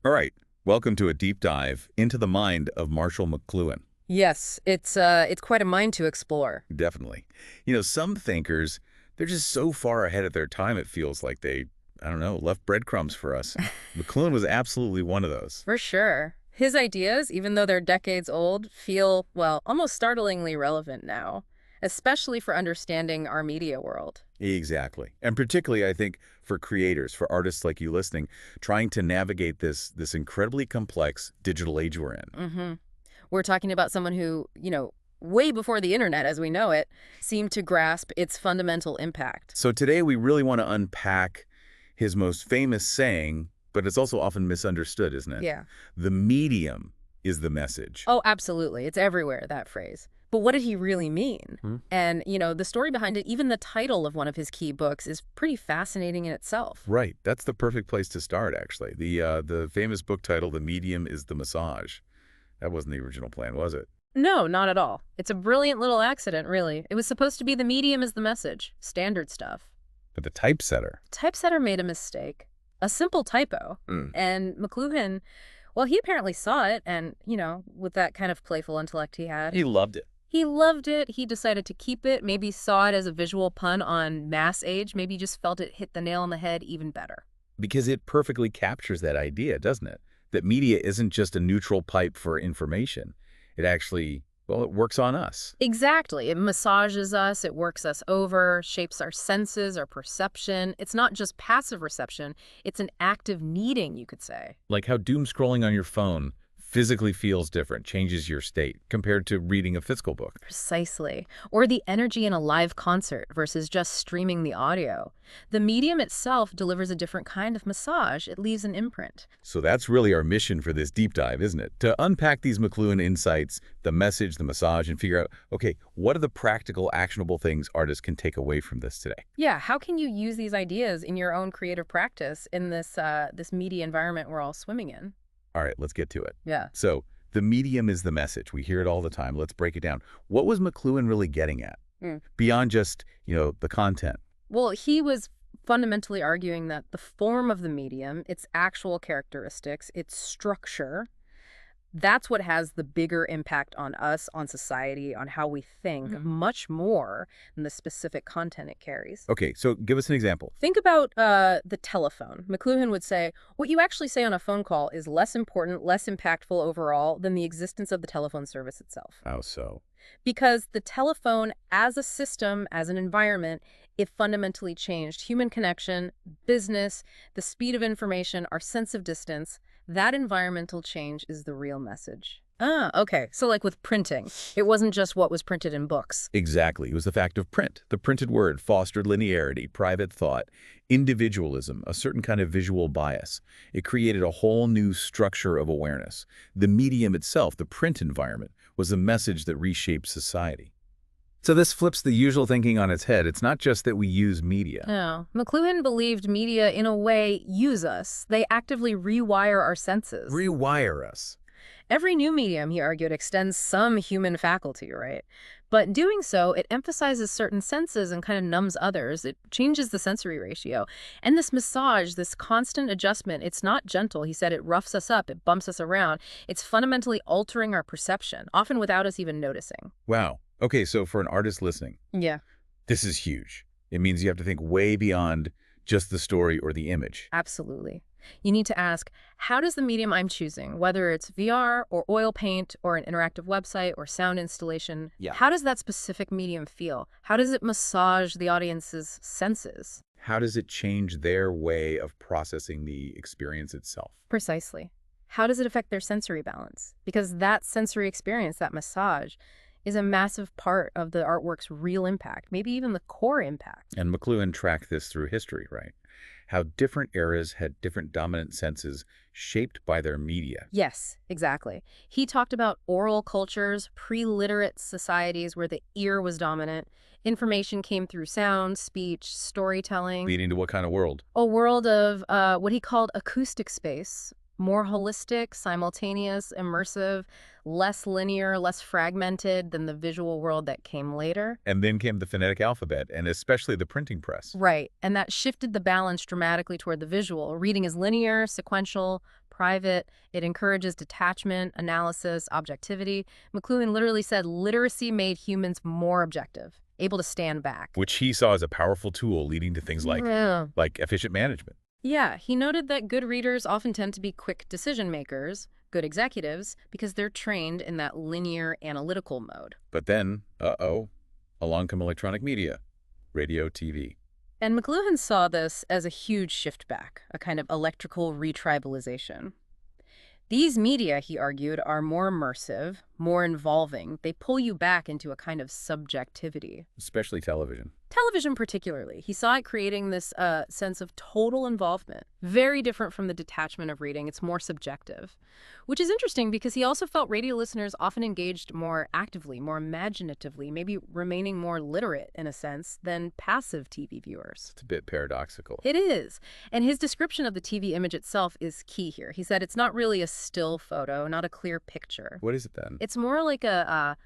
All right, welcome to a deep dive into the mind of Marshall McLuhan. Yes, it's quite a mind to explore. Definitely. Some thinkers, they're just so far ahead of their time, it feels like they, I don't know, left breadcrumbs for us. McLuhan was absolutely one of those. For sure. His ideas, even though they're decades old, feel, well, almost startlingly relevant now, especially for understanding our media world. Exactly. And particularly, I think, for creators, for artists like you listening, trying to navigate this incredibly complex digital age we're in. hmm We're talking about someone who, way before the internet as we know it, seemed to grasp its fundamental impact. So today we really want to unpack his most famous saying, but it's also often misunderstood, isn't it? Yeah. The medium is the message. Oh, absolutely. It's everywhere, that phrase. But what did he really mean? Hmm? And, the story behind it, even the title of one of his key books is pretty fascinating in itself. Right. That's the perfect place to start, actually. The famous book title, The Medium is the Massage. That wasn't the original plan, was it? No, not at all. It's a brilliant little accident, really. It was supposed to be the medium is the message. Standard stuff. But the typesetter. Typesetter made a mistake. A simple typo. Mm. And McLuhan, well, he apparently saw it and, with that kind of playful intellect he had. He loved it. He loved it. He decided to keep it, maybe saw it as a visual pun on mass age, maybe just felt it hit the nail on the head even better. Because it perfectly captures that idea, doesn't it? That media isn't just a neutral pipe for information. It actually, well, it works on us. Exactly. It massages us, it works us over, shapes our senses, our perception. It's not just passive reception, it's an active needing, you could say. Like how doom scrolling on your phone physically feels different, changes your state, compared to reading a physical book. Precisely. Or the energy in a live concert versus just streaming the audio. The medium itself delivers a different kind of massage. It leaves an imprint. So that's really our mission for this deep dive, isn't it? To unpack these McLuhan insights, the message, the massage, and figure out, okay, what are the practical, actionable things artists can take away from this today? Yeah, how can you use these ideas in your own creative practice in this media environment we're all swimming in? All right, let's get to it. Yeah. So the medium is the message. We hear it all the time. Let's break it down. What was McLuhan really getting at? Mm. Beyond just, the content. Well, he was fundamentally arguing that the form of the medium, its actual characteristics, its structure, that's what has the bigger impact on us, on society, on how we think, much more than the specific content it carries. Okay, so give us an example. Think about the telephone. McLuhan would say, what you actually say on a phone call is less important, less impactful overall than the existence of the telephone service itself. How so? Because the telephone as a system, as an environment, it fundamentally changed human connection, business, the speed of information, our sense of distance. That environmental change is the real message. Ah, okay. So like with printing, it wasn't just what was printed in books. Exactly. It was the fact of print. The printed word fostered linearity, private thought, individualism, a certain kind of visual bias. It created a whole new structure of awareness. The medium itself, the print environment, was a message that reshaped society. So this flips the usual thinking on its head. It's not just that we use media. No. McLuhan believed media, in a way, use us. They actively rewire our senses. Rewire us. Every new medium, he argued, extends some human faculty, right? But in doing so, it emphasizes certain senses and kind of numbs others. It changes the sensory ratio. And this massage, this constant adjustment, it's not gentle. He said it roughs us up, it bumps us around. It's fundamentally altering our perception, often without us even noticing. Wow. Okay, so for an artist listening, Yeah, this is huge. It means you have to think way beyond just the story or the image. absolutely. You need to ask, how does the medium I'm choosing, whether it's VR or oil paint or an interactive website or sound installation, Yeah. how does that specific medium feel? How does it massage the audience's senses? How does it change their way of processing the experience itself? Precisely. How does it affect their sensory balance? Because that sensory experience, that massage, is a massive part of the artwork's real impact, maybe even the core impact. And McLuhan tracked this through history, right? How different eras had different dominant senses shaped by their media. Yes, exactly. He talked about oral cultures, pre-literate societies where the ear was dominant. Information came through sound, speech, storytelling. Leading to what kind of world? A world of what he called acoustic space, more holistic, simultaneous, immersive, less linear, less fragmented than the visual world that came later. And then came the phonetic alphabet, and especially the printing press. Right, and that shifted the balance dramatically toward the visual. Reading is linear, sequential, private. It encourages detachment, analysis, objectivity. McLuhan literally said literacy made humans more objective, able to stand back. Which he saw as a powerful tool leading to things Yeah. like efficient management. Yeah, he noted that good readers often tend to be quick decision makers, good executives, because they're trained in that linear analytical mode. But then, along come electronic media, radio, TV. And McLuhan saw this as a huge shift back, a kind of electrical retribalization. These media, he argued, are more immersive, more involving. They pull you back into a kind of subjectivity. Especially television. Television particularly. He saw it creating this sense of total involvement, very different from the detachment of reading. It's more subjective, which is interesting because he also felt radio listeners often engaged more actively, more imaginatively, maybe remaining more literate in a sense than passive TV viewers. It's a bit paradoxical. It is. And his description of the TV image itself is key here. He said it's not really a still photo, not a clear picture. What is it then? It's more like a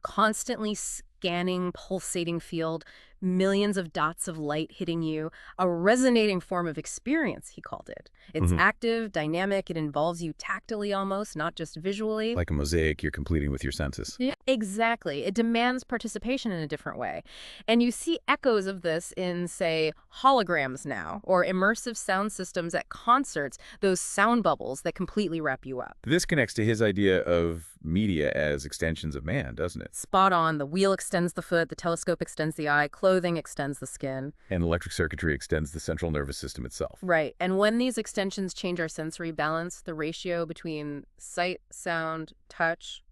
constantly scanning, pulsating field, millions of dots of light hitting you, a resonating form of experience, he called it. It's active, dynamic, it involves you tactily almost, not just visually. Like a mosaic you're completing with your senses. Yeah, exactly. It demands participation in a different way. And you see echoes of this in, say, holograms now, or immersive sound systems at concerts, those sound bubbles that completely wrap you up. This connects to his idea of media as extensions of man, doesn't it? Spot on. The wheel extends the foot, the telescope extends the eye, clothing extends the skin. And electric circuitry extends the central nervous system itself. Right. And when these extensions change our sensory balance, the ratio between sight, sound, touch,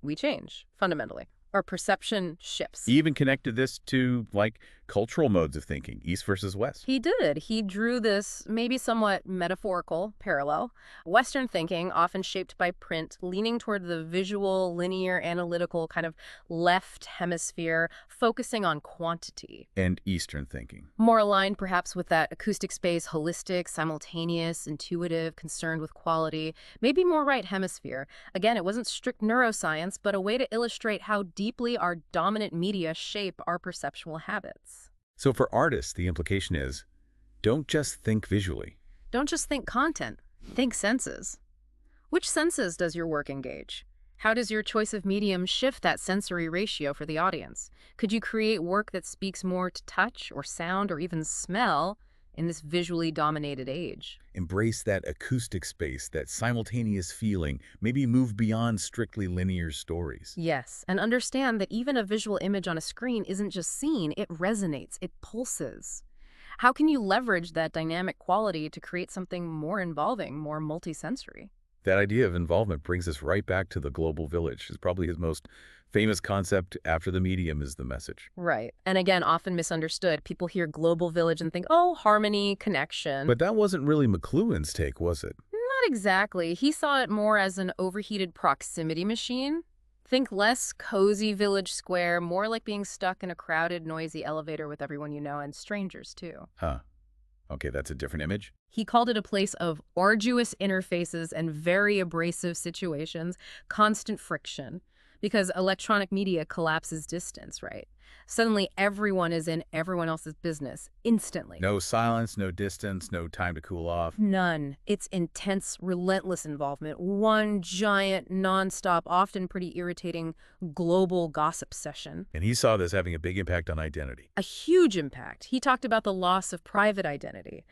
we change fundamentally. Our perception shifts. He even connected this to, like, cultural modes of thinking, East versus West. He did. He drew this maybe somewhat metaphorical parallel. Western thinking, often shaped by print, leaning toward the visual, linear, analytical kind of left hemisphere, focusing on quantity. And Eastern thinking. More aligned perhaps with that acoustic space, holistic, simultaneous, intuitive, concerned with quality. Maybe more right hemisphere. Again, it wasn't strict neuroscience, but a way to illustrate how deeply our dominant media shape our perceptual habits. So for artists, the implication is, don't just think visually. Don't just think content, think senses. Which senses does your work engage? How does your choice of medium shift that sensory ratio for the audience? Could you create work that speaks more to touch or sound or even smell in this visually dominated age? Embrace that acoustic space, that simultaneous feeling, maybe move beyond strictly linear stories. Yes, and understand that even a visual image on a screen isn't just seen, it resonates, it pulses. How can you leverage that dynamic quality to create something more involving, more multisensory? That idea of involvement brings us right back to the global village. It's probably his most famous concept after the medium is the message. Right. And again, often misunderstood. People hear global village and think, oh, harmony, connection. But that wasn't really McLuhan's take, was it? Not exactly. He saw it more as an overheated proximity machine. Think less cozy village square, more like being stuck in a crowded, noisy elevator with everyone you know and strangers, too. Huh. Okay, that's a different image. He called it a place of arduous interfaces and very abrasive situations, constant friction. Because electronic media collapses distance, right? Suddenly, everyone is in everyone else's business, instantly. No silence, no distance, no time to cool off. None. It's intense, relentless involvement. One giant, nonstop, often pretty irritating global gossip session. And he saw this having a big impact on identity. A huge impact. He talked about the loss of private identity.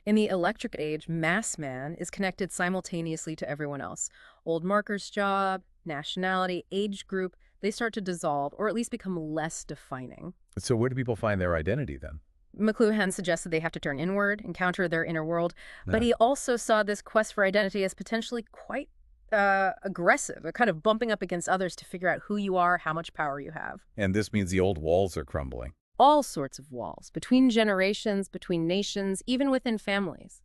In the electric age, mass man is connected simultaneously to everyone else. Old marker's job, nationality, age group, they start to dissolve or at least become less defining. So where do people find their identity then? McLuhan suggested they have to turn inward, encounter their inner world, but he also saw this quest for identity as potentially quite aggressive, kind of bumping up against others to figure out who you are, how much power you have. And this means the old walls are crumbling. All sorts of walls, between generations, between nations, even within families.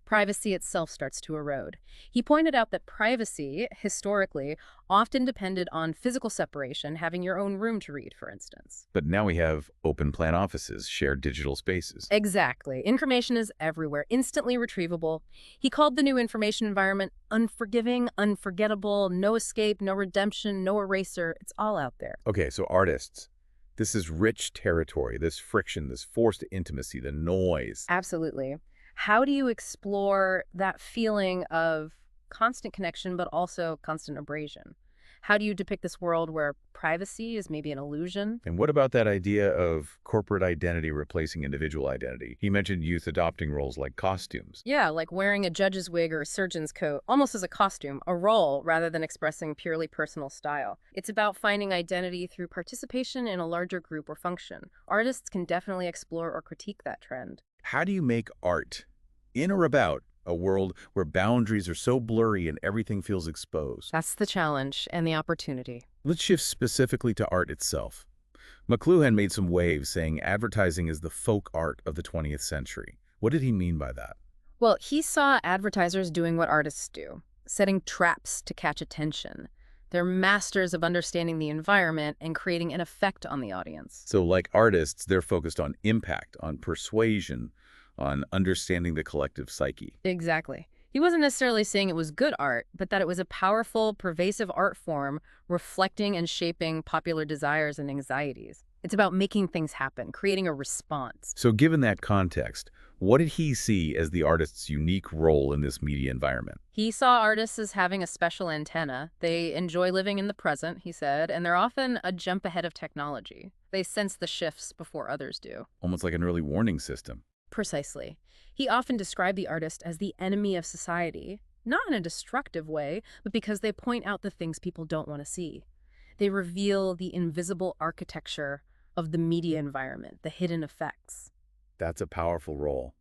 Privacy itself starts to erode. He pointed out that privacy, historically, often depended on physical separation, having your own room to read, for instance. But now we have open plan offices, shared digital spaces. Exactly. Information is everywhere, instantly retrievable. He called the new information environment unforgiving, unforgettable, no escape, no redemption, no eraser. It's all out there. Okay, so artists, this is rich territory, this friction, this forced intimacy, the noise. Absolutely. How do you explore that feeling of constant connection, but also constant abrasion? How do you depict this world where privacy is maybe an illusion? And what about that idea of corporate identity replacing individual identity? He mentioned youth adopting roles like costumes. Yeah, like wearing a judge's wig or a surgeon's coat, almost as a costume, a role, rather than expressing purely personal style. It's about finding identity through participation in a larger group or function. Artists can definitely explore or critique that trend. How do you make art in or about a world where boundaries are so blurry and everything feels exposed? That's the challenge and the opportunity. Let's shift specifically to art itself. McLuhan made some waves saying advertising is the folk art of the 20th century. What did he mean by that? Well, he saw advertisers doing what artists do, setting traps to catch attention. They're masters of understanding the environment and creating an effect on the audience. So like artists, they're focused on impact, on persuasion, on understanding the collective psyche. Exactly. He wasn't necessarily saying it was good art, but that it was a powerful, pervasive art form reflecting and shaping popular desires and anxieties. It's about making things happen, creating a response. So given that context, what did he see as the artist's unique role in this media environment? He saw artists as having a special antenna. They enjoy living in the present, he said, and they're often a jump ahead of technology. They sense the shifts before others do. Almost like an early warning system. Precisely. He often described the artist as the enemy of society, not in a destructive way, but because they point out the things people don't want to see. They reveal the invisible architecture of the media environment, the hidden effects. That's a powerful role.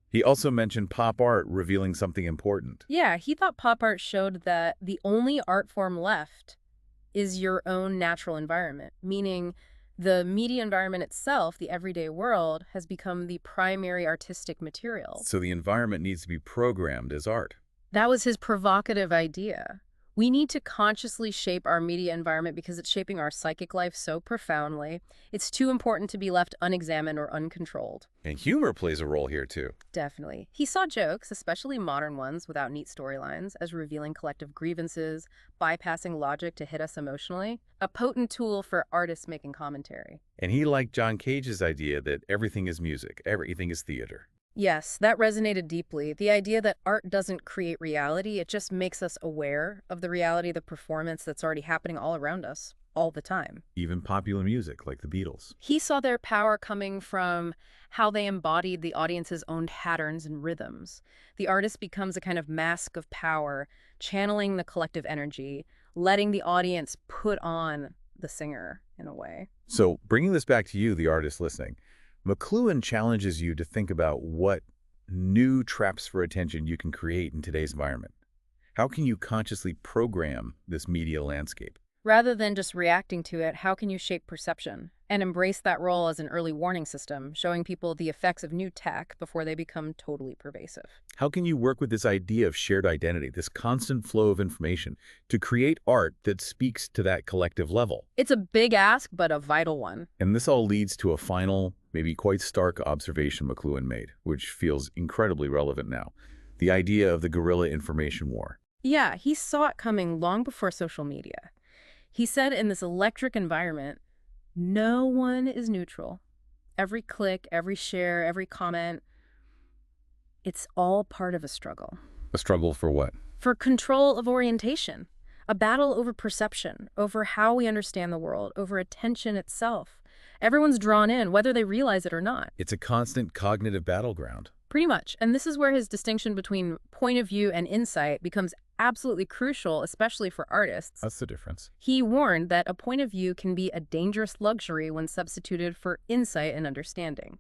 He also mentioned pop art revealing something important. Yeah, he thought pop art showed that the only art form left is your own natural environment, meaning the media environment itself, the everyday world, has become the primary artistic material. So the environment needs to be programmed as art. That was his provocative idea. We need to consciously shape our media environment because it's shaping our psychic life so profoundly. It's too important to be left unexamined or uncontrolled. And humor plays a role here too. Definitely. He saw jokes, especially modern ones without neat storylines, as revealing collective grievances, bypassing logic to hit us emotionally. A potent tool for artists making commentary. And he liked John Cage's idea that everything is music, everything is theater. Yes, that resonated deeply. The idea that art doesn't create reality, it just makes us aware of the reality of the performance that's already happening all around us, all the time. Even popular music, like the Beatles. He saw their power coming from how they embodied the audience's own patterns and rhythms. The artist becomes a kind of mask of power, channeling the collective energy, letting the audience put on the singer in a way. So bringing this back to you, the artist listening, McLuhan challenges you to think about what new traps for attention you can create in today's environment. How can you consciously program this media landscape? Rather than just reacting to it, how can you shape perception and embrace that role as an early warning system, showing people the effects of new tech before they become totally pervasive? How can you work with this idea of shared identity, this constant flow of information, to create art that speaks to that collective level? It's a big ask, but a vital one. And this all leads to a final, maybe quite stark observation McLuhan made, which feels incredibly relevant now. The idea of the guerrilla information war. Yeah, he saw it coming long before social media. He said in this electric environment, no one is neutral. Every click, every share, every comment, it's all part of a struggle. A struggle for what? For control of orientation. A battle over perception, over how we understand the world, over attention itself. Everyone's drawn in, whether they realize it or not. It's a constant cognitive battleground. Pretty much. And this is where his distinction between point of view and insight becomes absolutely crucial, especially for artists. That's the difference. He warned that a point of view can be a dangerous luxury when substituted for insight and understanding.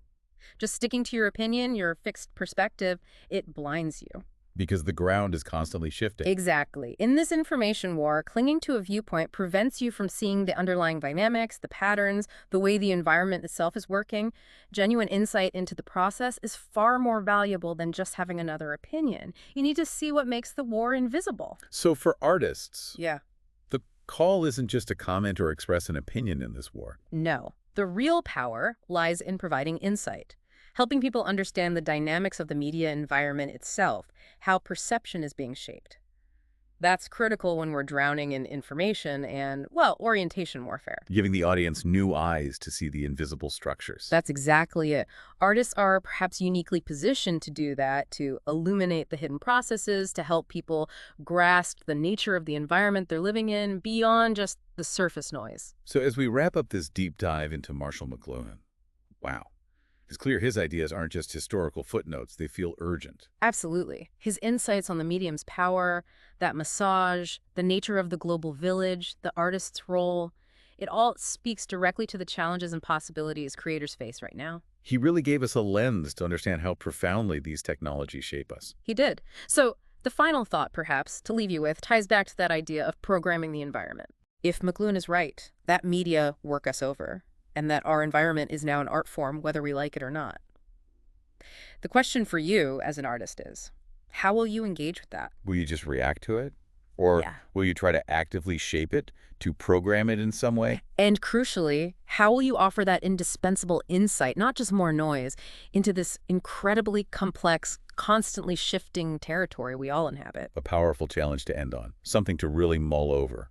Just sticking to your opinion, your fixed perspective, it blinds you. Because the ground is constantly shifting. Exactly. In this information war, clinging to a viewpoint prevents you from seeing the underlying dynamics, the patterns, the way the environment itself is working. Genuine insight into the process is far more valuable than just having another opinion. You need to see what makes the war invisible. So for artists, Yeah. the call isn't just to comment or express an opinion in this war. No. The real power lies in providing insight, helping people understand the dynamics of the media environment itself, how perception is being shaped. That's critical when we're drowning in information and, well, orientation warfare. Giving the audience new eyes to see the invisible structures. That's exactly it. Artists are perhaps uniquely positioned to do that, to illuminate the hidden processes, to help people grasp the nature of the environment they're living in beyond just the surface noise. So as we wrap up this deep dive into Marshall McLuhan, wow, it's clear his ideas aren't just historical footnotes, they feel urgent. Absolutely. His insights on the medium's power, that massage, the nature of the global village, the artist's role, it all speaks directly to the challenges and possibilities creators face right now. He really gave us a lens to understand how profoundly these technologies shape us. He did. So the final thought, perhaps, to leave you with, ties back to that idea of programming the environment. If McLuhan is right, that media work us over, and that our environment is now an art form whether we like it or not. The question for you as an artist is, how will you engage with that? Will you just react to it? Or will you try to actively shape it, to program it in some way? And crucially, how will you offer that indispensable insight, not just more noise, into this incredibly complex, constantly shifting territory we all inhabit? A powerful challenge to end on, something to really mull over.